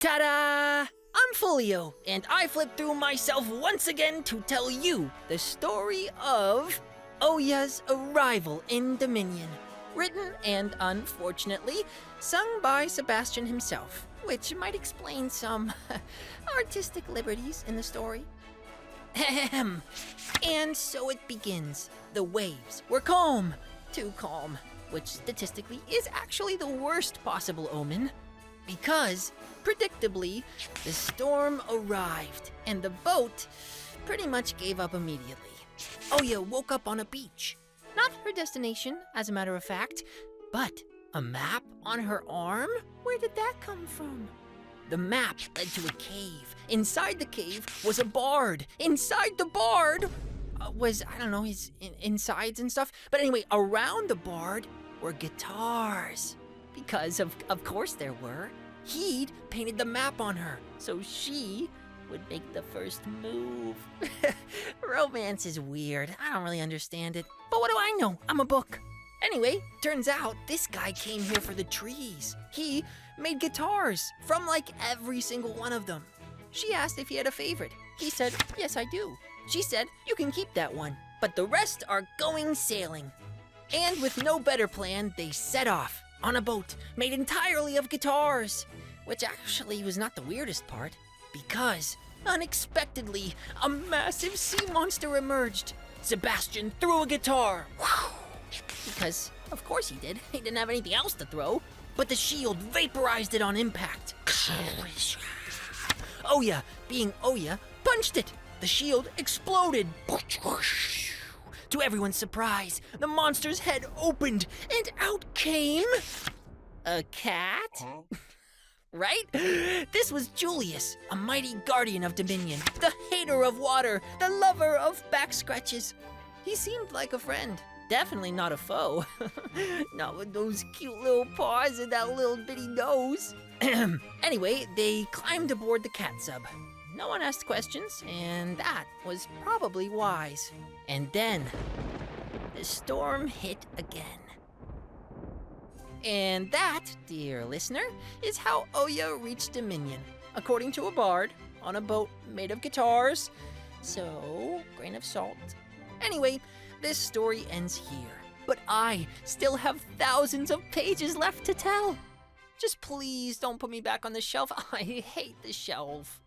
Ta-da! I'm Folio, and I flipped through myself once again to tell you the story of OYA's arrival in Dominion. Written and, unfortunately, sung by Sebastian himself, which might explain some artistic liberties in the story. Ahem. And so it begins. The waves were calm, too calm, which statistically is actually the worst possible omen. Because, predictably, the storm arrived, and the boat pretty much gave up immediately. OYA woke up on a beach. Not her destination, as a matter of fact, but a map on her arm? Where did that come from? The map led to a cave. Inside the cave was a bard. Inside the bard was, I don't know, his insides and stuff. But anyway, around the bard were guitars. Because of course there were. He'd painted the map on her, so she would make the first move. Romance is weird. I don't really understand it. But what do I know? I'm a book. Anyway, turns out this guy came here for the trees. He made guitars from like every single one of them. She asked if he had a favorite. He said, yes, I do. She said, you can keep that one, but the rest are going sailing. And with no better plan, they set off on a boat made entirely of guitars, which actually was not the weirdest part, because unexpectedly, a massive sea monster emerged. Sebastian threw a guitar. Because, of course he did. He didn't have anything else to throw. But the shield vaporized it on impact. OYA, being OYA, punched it. The shield exploded. To everyone's surprise, the monster's head opened, and out came a cat? Huh? Right? This was Julius, a mighty guardian of Dominion, the hater of water, the lover of back scratches. He seemed like a friend, definitely not a foe. Not with those cute little paws and that little bitty nose. Anyway, they climbed aboard the cat sub. No one asked questions, and that was probably wise. And then, the storm hit again. And that, dear listener, is how OYA reached Dominion, according to a bard, on a boat made of guitars. So, grain of salt. Anyway, this story ends here. But I still have thousands of pages left to tell. Just please don't put me back on the shelf. I hate the shelf.